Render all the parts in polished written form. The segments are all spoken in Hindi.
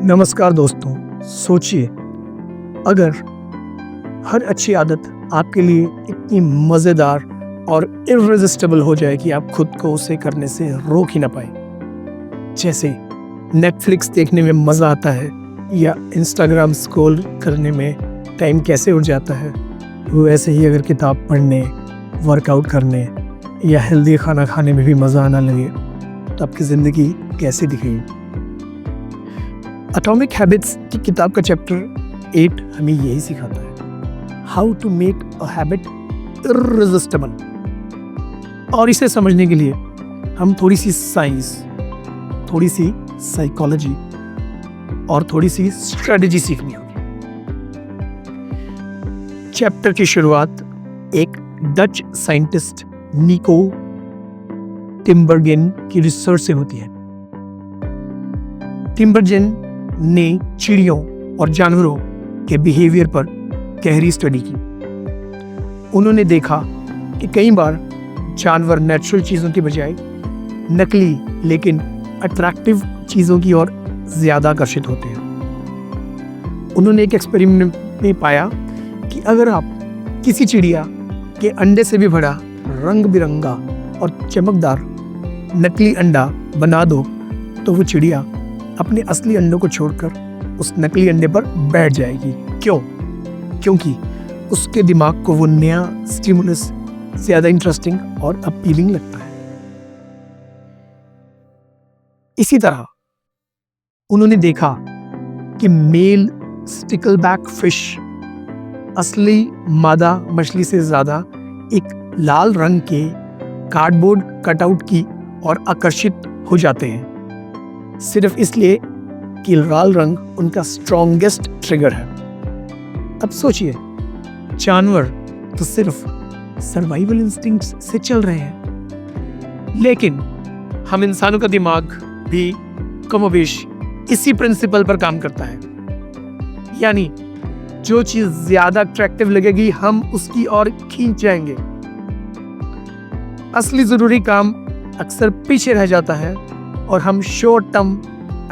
नमस्कार दोस्तों। सोचिए, अगर हर अच्छी आदत आपके लिए इतनी मज़ेदार और इर्रेसिस्टिबल हो जाए कि आप खुद को उसे करने से रोक ही ना पाए। जैसे नेटफ्लिक्स देखने में मज़ा आता है या इंस्टाग्राम स्क्रॉल करने में टाइम कैसे उड़ जाता है, वैसे ही अगर किताब पढ़ने, वर्कआउट करने या हेल्दी खाना खाने में भी मज़ा आना लगे तो आपकी ज़िंदगी कैसी दिखेगी। एटॉमिक हैबिट्स की किताब का चैप्टर 8 हमें यही सिखाता है, how to make a habit irresistible. और इसे समझने के लिए हम थोड़ी सी साइंस, थोड़ी सी साइकोलॉजी और थोड़ी सी स्ट्रेटजी सीखनी होगी। चैप्टर की शुरुआत एक डच साइंटिस्ट निको टिम्बर्गेन की रिसर्च से होती है। टिम्बर्गेन ने चिड़ियों और जानवरों के बिहेवियर पर गहरी स्टडी की। उन्होंने देखा कि कई बार जानवर नेचुरल चीज़ों की बजाय नकली लेकिन अट्रैक्टिव चीज़ों की ओर ज़्यादा आकर्षित होते हैं। उन्होंने एक एक्सपेरिमेंट में पाया कि अगर आप किसी चिड़िया के अंडे से भी भरा रंग बिरंगा और चमकदार नकली अंडा बना दो तो वो चिड़िया अपने असली अंडों को छोड़कर उस नकली अंडे पर बैठ जाएगी। क्यों? क्योंकि उसके दिमाग को वो नया स्टिमुलस ज़्यादा इंटरेस्टिंग और अपीलिंग लगता है। इसी तरह उन्होंने देखा कि मेल स्टिकलबैक फिश असली मादा मछली से ज़्यादा एक लाल रंग के कार्डबोर्ड कटआउट की ओर आकर्षित हो जाते हैं, सिर्फ इसलिए कि लाल रंग उनका स्ट्रॉन्गेस्ट ट्रिगर है। अब सोचिए, जानवर तो सिर्फ सर्वाइवल इंस्टिंक्ट्स से चल रहे हैं, लेकिन हम इंसानों का दिमाग भी कमोबेश इसी प्रिंसिपल पर काम करता है। यानी जो चीज ज्यादा अट्रैक्टिव लगेगी हम उसकी ओर खींच जाएंगे। असली जरूरी काम अक्सर पीछे रह जाता है और हम शॉर्ट टर्म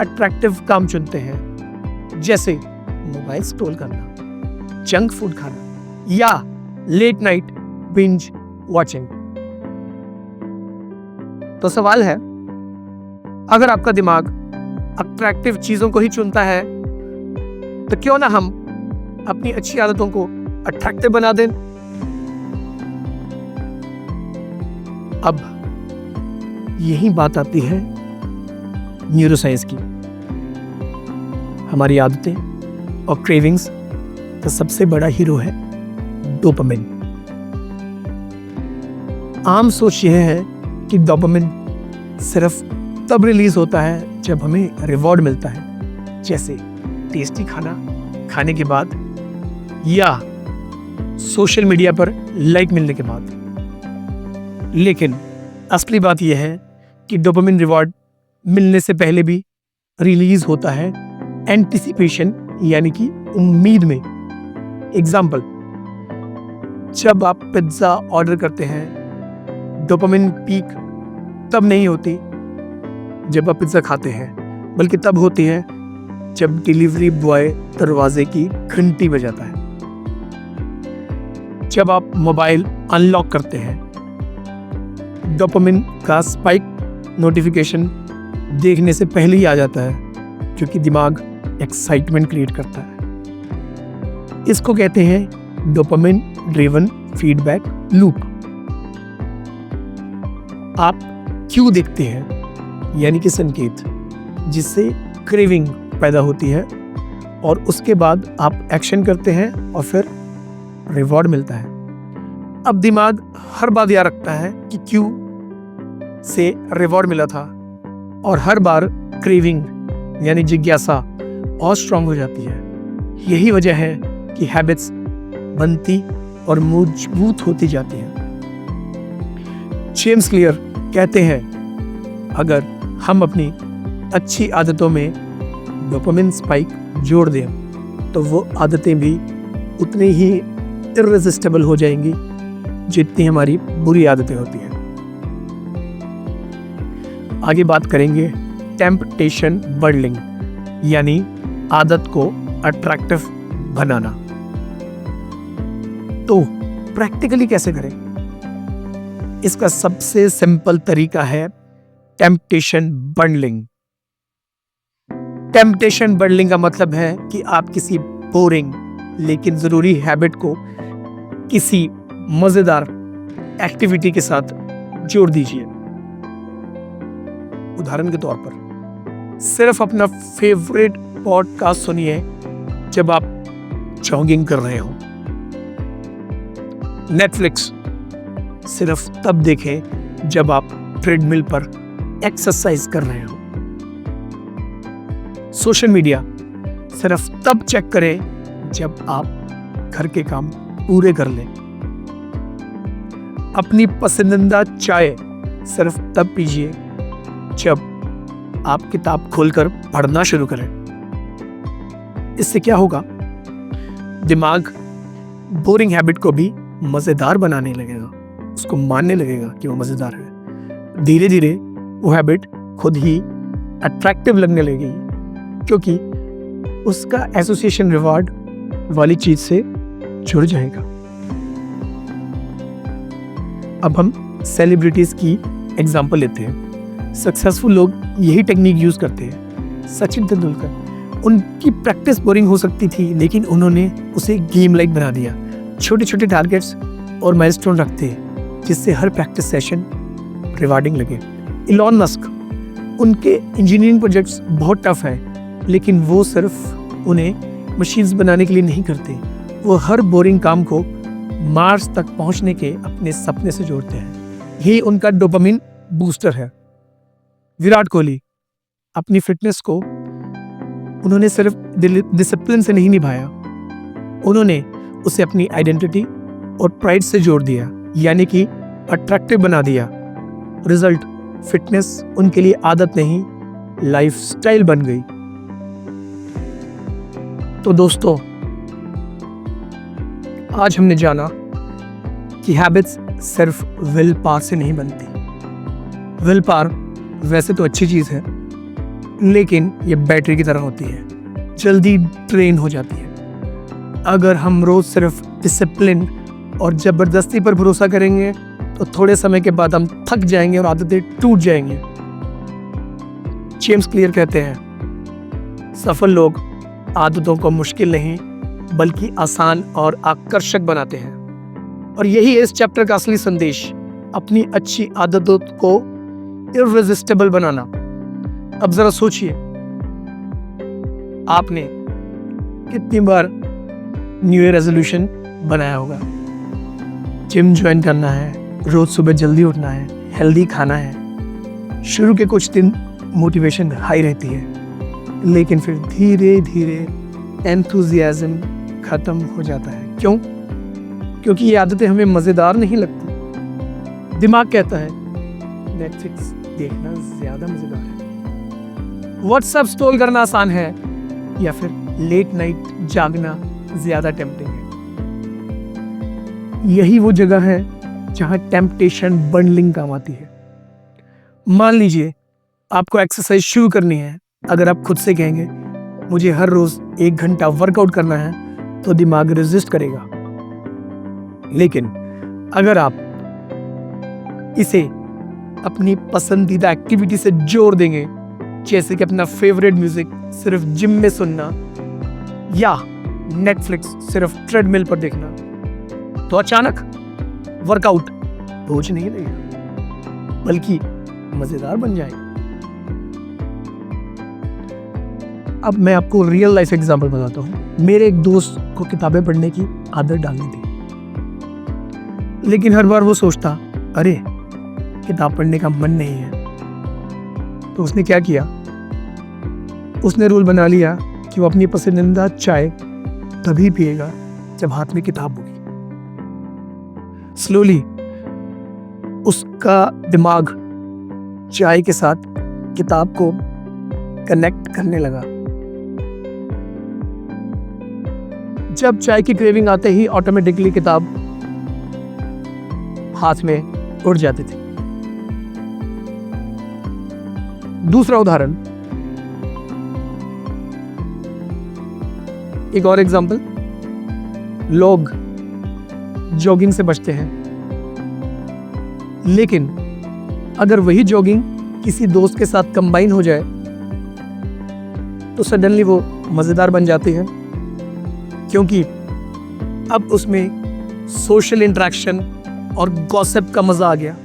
अट्रैक्टिव काम चुनते हैं, जैसे मोबाइल स्क्रॉल करना, जंक फूड खाना या लेट नाइट बिंज वॉचिंग। तो सवाल है, अगर आपका दिमाग अट्रैक्टिव चीजों को ही चुनता है तो क्यों ना हम अपनी अच्छी आदतों को अट्रैक्टिव बना दें। अब यही बात आती है न्यूरोसाइंस की। हमारी आदतें और क्रेविंग्स का सबसे बड़ा हीरो है डोपामिन। आम सोच यह है कि डोपामिन सिर्फ तब रिलीज होता है जब हमें रिवॉर्ड मिलता है, जैसे टेस्टी खाना खाने के बाद या सोशल मीडिया पर लाइक मिलने के बाद। लेकिन असली बात यह है कि डोपामिन रिवॉर्ड मिलने से पहले भी रिलीज होता है एंटिसिपेशन, यानी कि उम्मीद में। एग्जाम्पल, जब आप पिज्ज़ा ऑर्डर करते हैं, डोपामिन पीक तब नहीं होती जब आप पिज्ज़ा खाते हैं, बल्कि तब होती है जब डिलीवरी बॉय दरवाजे की घंटी बजाता है। जब आप मोबाइल अनलॉक करते हैं, डोपामिन का स्पाइक नोटिफिकेशन देखने से पहले ही आ जाता है, क्योंकि दिमाग एक्साइटमेंट क्रिएट करता है। इसको कहते हैं डोपामिन ड्रिवन फीडबैक लूप। आप क्यों देखते हैं, यानी कि संकेत, जिससे क्रेविंग पैदा होती है, और उसके बाद आप एक्शन करते हैं और फिर रिवॉर्ड मिलता है। अब दिमाग हर बार याद रखता है कि क्यों से रिवॉर्ड मिला था, और हर बार क्रेविंग यानी जिज्ञासा और स्ट्रांग हो जाती है। यही वजह है कि हैबिट्स बनती और मजबूत होती जाती हैं। जेम्स क्लियर कहते हैं, अगर हम अपनी अच्छी आदतों में डोपामिन स्पाइक जोड़ दें तो वो आदतें भी उतनी ही इर्रेसिस्टिबल हो जाएंगी जितनी हमारी बुरी आदतें होती हैं। आगे बात करेंगे टेम्पटेशन बर्डलिंग, यानी आदत को अट्रैक्टिव बनाना। तो प्रैक्टिकली कैसे करें? इसका सबसे सिंपल तरीका है टेम्पटेशन बंडलिंग। टेम्पटेशन बंडलिंग का मतलब है कि आप किसी बोरिंग लेकिन जरूरी हैबिट को किसी मजेदार एक्टिविटी के साथ जोड़ दीजिए। उदाहरण के तौर पर सिर्फ अपना फेवरेट पॉडकास्ट सुनिए जब आप जॉगिंग कर रहे हो। नेटफ्लिक्स सिर्फ तब देखें जब आप ट्रेडमिल पर एक्सरसाइज कर रहे हो। सोशल मीडिया सिर्फ तब चेक करें जब आप घर के काम पूरे कर लें। अपनी पसंदीदा चाय सिर्फ तब पीजिए जब आप किताब खोलकर पढ़ना शुरू करें। इससे क्या होगा? दिमाग बोरिंग हैबिट को भी मजेदार बनाने लगेगा, उसको मानने लगेगा कि वो मजेदार है। धीरे धीरे वो हैबिट खुद ही अट्रैक्टिव लगने लगेगी, क्योंकि उसका एसोसिएशन रिवॉर्ड वाली चीज से जुड़ जाएगा। अब हम सेलिब्रिटीज की एग्जांपल लेते हैं। सक्सेसफुल लोग यही टेक्निक यूज करते हैं। सचिन तेंदुलकर, उनकी प्रैक्टिस बोरिंग हो सकती थी, लेकिन उन्होंने उसे गेम लाइक बना दिया। छोटे छोटे टारगेट्स और माइलस्टोन रखते हैं जिससे हर प्रैक्टिस सेशन रिवार्डिंग लगे। इलॉन मस्क, उनके इंजीनियरिंग प्रोजेक्ट्स बहुत टफ है, लेकिन वो सिर्फ उन्हें मशीन्स बनाने के लिए नहीं करते। वो हर बोरिंग काम को मार्स तक पहुंचने के अपने सपने से जोड़ते हैं। यही उनका डोपामिन बूस्टर है। विराट कोहली, अपनी फिटनेस को उन्होंने सिर्फ डिसिप्लिन से नहीं निभाया, उन्होंने उसे अपनी आइडेंटिटी और प्राइड से जोड़ दिया, यानी कि अट्रैक्टिव बना दिया। रिजल्ट, फिटनेस उनके लिए आदत नहीं, लाइफस्टाइल बन गई। तो दोस्तों, आज हमने जाना कि हैबिट्स सिर्फ विल पावर से नहीं बनती। विल पावर वैसे तो अच्छी चीज है, लेकिन ये बैटरी की तरह होती है, जल्दी ड्रेन हो जाती है। अगर हम रोज सिर्फ डिसिप्लिन और जबरदस्ती पर भरोसा करेंगे तो थोड़े समय के बाद हम थक जाएंगे और आदतें टूट जाएंगी। जेम्स क्लियर कहते हैं, सफल लोग आदतों को मुश्किल नहीं बल्कि आसान और आकर्षक बनाते हैं। और यही है इस चैप्टर का असली संदेश, अपनी अच्छी आदतों को इररेजिस्टिबल बनाना। अब जरा सोचिए, आपने कितनी बार न्यू ईयर रेजोल्यूशन बनाया होगा? जिम ज्वाइन करना है, रोज सुबह जल्दी उठना है, हेल्दी खाना है। शुरू के कुछ दिन मोटिवेशन हाई रहती है, लेकिन फिर धीरे धीरे एंथुजियाज्म खत्म हो जाता है। क्यों? क्योंकि ये आदतें हमें मजेदार नहीं लगती। दिमाग कहता है नेटफ्लिक्स देखना ज्यादा मजेदार है, व्हाट्सएप स्क्रॉल करना आसान है, या फिर लेट नाइट जागना ज्यादा टेम्पटिंग है। यही वो जगह है जहां टेम्पटेशन बंडलिंग काम आती है। मान लीजिए आपको एक्सरसाइज शुरू करनी है। अगर आप खुद से कहेंगे मुझे हर रोज 1 घंटा वर्कआउट करना है, तो दिमाग रेजिस्ट करेगा। लेकिन अगर आप इसे अपनी पसंदीदा एक्टिविटी से जोड़ देंगे, जैसे कि अपना फेवरेट म्यूजिक सिर्फ जिम में सुनना या नेटफ्लिक्स सिर्फ ट्रेडमिल पर देखना, तो अचानक वर्कआउट बोझ नहीं लगेगा बल्कि मजेदार बन जाएगा। अब मैं आपको रियल लाइफ एग्जांपल बताता हूँ। मेरे एक दोस्त को किताबें पढ़ने की आदत डालनी थी, लेकिन हर बार वो सोचता, अरे किताब पढ़ने का मन नहीं है। तो उसने क्या किया? उसने रूल बना लिया कि वो अपनी पसंदीदा चाय तभी पिएगा जब हाथ में किताब होगी। स्लोली उसका दिमाग चाय के साथ किताब को कनेक्ट करने लगा। जब चाय की क्रेविंग आते ही ऑटोमेटिकली किताब हाथ में उड़ जाती थी। दूसरा उदाहरण, एक और एग्जांपल, लोग जॉगिंग से बचते हैं, लेकिन अगर वही जॉगिंग किसी दोस्त के साथ कंबाइन हो जाए तो सडनली वो मज़ेदार बन जाती है, क्योंकि अब उसमें सोशल इंटरेक्शन और गॉसिप का मजा आ गया।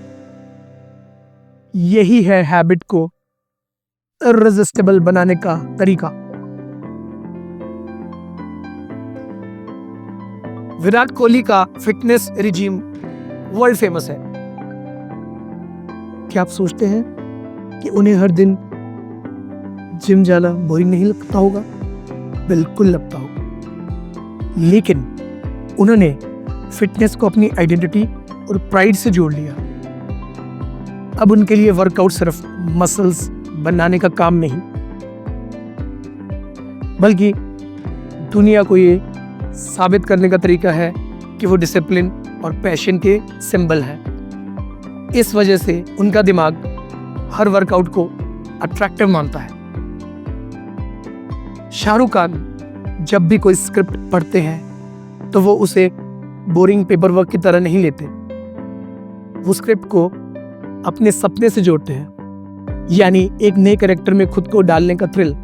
यही है हैबिट को इररेसिस्टिबल बनाने का तरीका। विराट कोहली का फिटनेस रिजीम वर्ल्ड फेमस है। क्या आप सोचते हैं कि उन्हें हर दिन जिम जाना बोरिंग नहीं लगता होगा? बिल्कुल लगता होगा, लेकिन उन्होंने फिटनेस को अपनी आइडेंटिटी और प्राइड से जोड़ लिया। अब उनके लिए वर्कआउट सिर्फ मसल्स बनाने का काम नहीं, बल्कि दुनिया को ये साबित करने का तरीका है कि वो डिसिप्लिन और पैशन के सिंबल है। इस वजह से उनका दिमाग हर वर्कआउट को अट्रैक्टिव मानता है। शाहरुख खान जब भी कोई स्क्रिप्ट पढ़ते हैं तो वो उसे बोरिंग पेपर वर्क की तरह नहीं लेते, वो स्क्रिप्ट को अपने सपने से जोड़ते हैं, यानी एक नए कैरेक्टर में खुद को डालने का थ्रिल।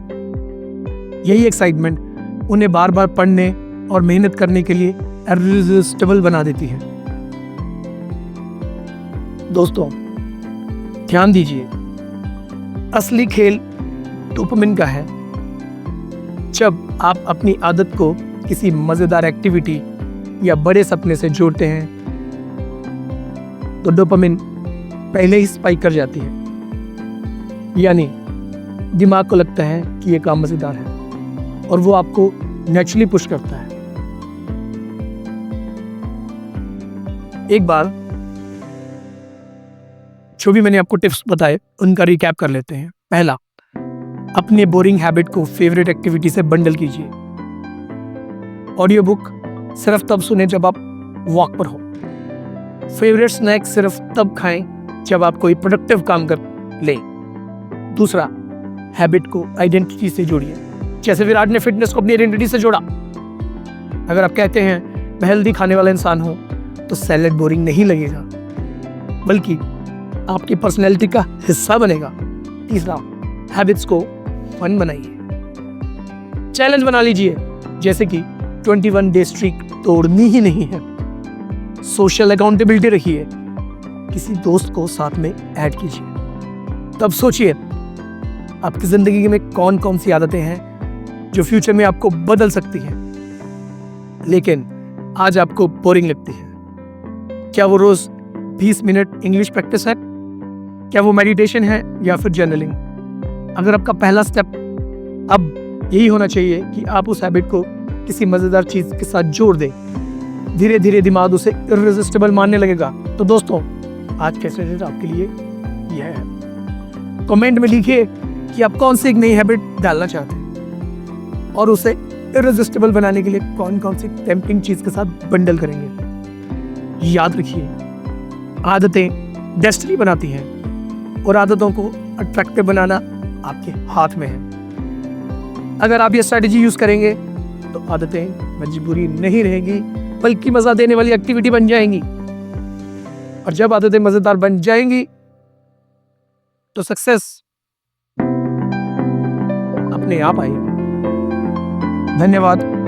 यही एक्साइटमेंट उन्हें बार बार पढ़ने और मेहनत करने के लिए इररेसिस्टिबल बना देती है। दोस्तों, ध्यान दीजिए, असली खेल डोपामिन का है। जब आप अपनी आदत को किसी मजेदार एक्टिविटी या बड़े सपने से जोड़ते हैं तो डोपामिन पहले ही स्पाइक कर जाती है, यानी दिमाग को लगता है कि यह काम मजेदार है और वो आपको नेचुरली पुश करता है। एक बार जो भी मैंने आपको टिप्स बताए उनका रिकैप कर लेते हैं। पहला, अपने बोरिंग हैबिट को फेवरेट एक्टिविटी से बंडल कीजिए। ऑडियो बुक सिर्फ तब सुने जब आप वॉक पर हो। फेवरेट स्नैक सिर्फ तब खाएं जब आप कोई प्रोडक्टिव काम कर लें। दूसरा, हैबिट को आइडेंटिटी से जोड़िए, जैसे विराट ने फिटनेस को अपनी आइडेंटिटी से जोड़ा। अगर आप कहते हैं मैं हेल्दी खाने वाला इंसान हूं तो सैलेड बोरिंग नहीं लगेगा, बल्कि आपकी पर्सनैलिटी का हिस्सा बनेगा। तीसरा, हैबिट्स को फन बनाइए। चैलेंज बना लीजिए, जैसे कि 21 डे स्ट्रीक तोड़नी ही नहीं है। सोशल अकाउंटेबिलिटी रखिए, किसी दोस्त को साथ में ऐड कीजिए। तब सोचिए आपकी जिंदगी में कौन कौन सी आदतें हैं जो फ्यूचर में आपको बदल सकती हैं, लेकिन आज आपको बोरिंग लगती है। क्या वो रोज 20 मिनट इंग्लिश प्रैक्टिस है? क्या वो मेडिटेशन है या फिर जर्नलिंग? अगर आपका पहला स्टेप अब यही होना चाहिए कि आप उस हैबिट को किसी मजेदार चीज के साथ जोड़ दें, धीरे धीरे दिमाग उसे इररेसिस्टिबल मानने लगेगा। तो दोस्तों, आज का सेशन आपके लिए यह है। कमेंट में लिखिए कि आप कौन सी एक नई हैबिट डालना चाहते हैं और उसे इररेसिस्टिबल बनाने के लिए कौन कौन सी टेम्पटिंग चीज के साथ बंडल करेंगे। याद रखिए, आदतें डेस्टिनी बनाती हैं और आदतों को अट्रैक्टिव बनाना आपके हाथ में है। अगर आप ये स्ट्रेटेजी यूज करेंगे तो आदतें मजबूरी नहीं रहेगी, बल्कि मजा देने वाली एक्टिविटी बन जाएंगी। और जब आदतें मजेदार बन जाएंगी तो सक्सेस अपने आप आएगी। धन्यवाद।